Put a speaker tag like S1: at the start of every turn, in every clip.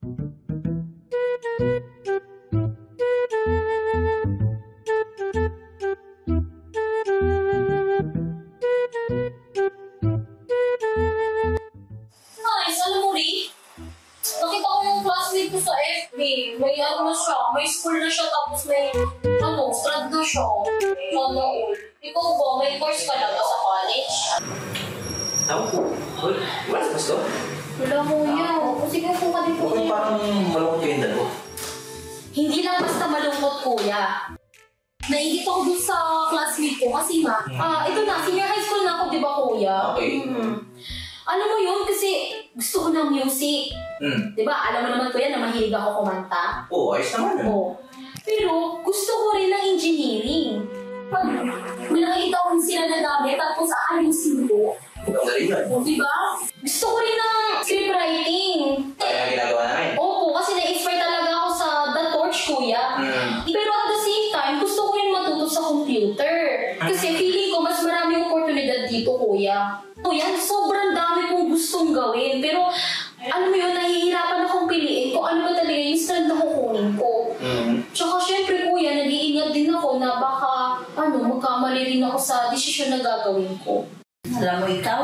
S1: Nice, alam mo, Ri? Nakita ko yung classmate ko sa FB. May ano na siya, may school na siya, tapos may, strad na siya. Sana all. Ikaw ba, may course ka lang ba sa college?
S2: Ako po. Wala sa gusto?
S1: Wala mo yan. Sige po ka din po.
S2: Huwag parang malungkot yung dalawa.
S1: Hindi lang basta malungkot, kuya. Naigit ako dun sa classmate ko kasi ito na, senior high school na ako, di ba, kuya?
S2: Okay.
S1: Alam mo yun, kasi gusto ko ng music. Di ba, alam mo naman, kuya, na mahilig ako kumanta.
S2: Oo, ayos naman yun.
S1: Oo. Pero gusto ko rin ng engineering. May nakita ko rin sila na dami, tapos aayusin ko.
S2: Dali yun.
S1: Di ba? Gusto ko rin ng scriptwriting.
S2: Kaya ang ginagawa namin.
S1: Opo, kasi na-inspire talaga ako sa The Torch, kuya. Pero at the same time, gusto ko rin matuto sa computer. Kasi feeling ko mas maraming oportunidad dito, kuya. Kuya, sobrang dami kong gustong gawin. Pero, alam mo yun, nahihirapan akong piliin kung ano ba talaga yung strand na kukunin ko. Tsaka syempre, kuya, nag-iingat din ako na baka, magkamali rin ako sa desisyon na gagawin ko.
S3: Alam mo ikaw,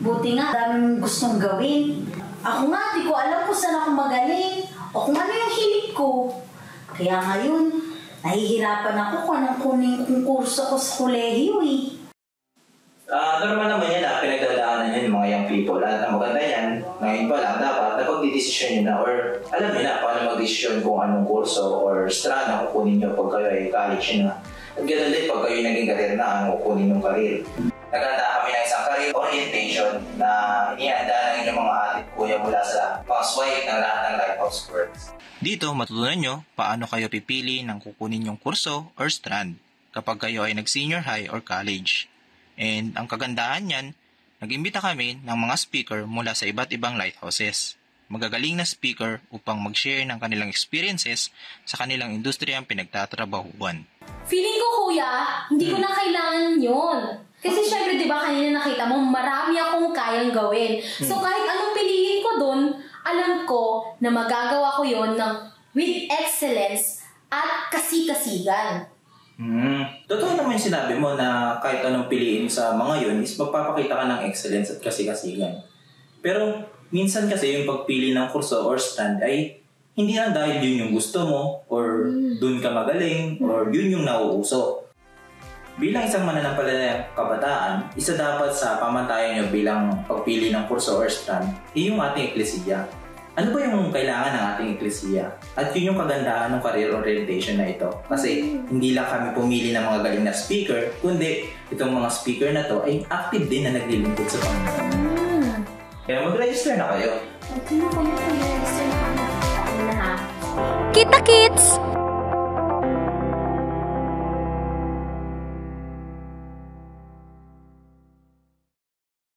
S3: buti nga, dami mong gustong gawin. Ako nga, di ko alam kung saan ako magaling o kung ano yung hilig ko. Kaya ngayon, nahihirapan ako kung anong kunin kong kurso ko sa kolehiyo eh.
S2: Normal naman yan na pinagdadaanan yun yung mga young people. At ang maganda yan, ngayon pa lang dapat napag-desisyon nyo na or alam nyo na paano mag-desisyon kung anong kurso or strand na kukunin nyo pag kayo ay college na. At ganoon din pag kayo naging karir na ang kukunin yung karir. Naganda kami ng isang career orientation na inihanda ng inyong mga atit kuya mula sa mga swipe ng lahat ng Lighthouse Works.
S4: Dito matutunan nyo paano kayo pipili ng kukunin yung kurso or strand kapag kayo ay nag-senior high or college. And ang kagandahan niyan, nag-imbita kami ng mga speaker mula sa iba't ibang lighthouses. Magagaling na speaker upang mag-share ng kanilang experiences sa kanilang industriyang pinagtatrabahuan.
S1: Feeling ko, kuya, hindi ko na kailangan yun. Kasi syempre, di ba, kanina nakita mo, marami akong kayang gawin. So kahit anong piliin ko dun, alam ko na magagawa ko yun with excellence at kasi-kasigan.
S2: Totoo naman yung sinabi mo na kahit anong piliin sa mga yun is magpapakita ka ng excellence at kasi-kasigan. Pero minsan kasi yung pagpili ng kurso or stand ay hindi lang dahil yun yung gusto mo or dun ka magaling or yun yung nauuso. Bilang isang mananampalatayang kabataan, isa dapat sa pamantayan nyo bilang pagpili ng kurso or stand ay yung ating eklesiya. Ano ba yung kailangan ng ating eklesiya? At yun yung kagandahan ng career orientation na ito. Kasi hindi lang kami pumili ng mga galing na speaker, kundi itong mga speaker na to ay active din na naglilingkod sa Panginoon. Kaya mag-register na kayo.
S1: Okay na, kuya, register na kami.
S5: Kita Kids!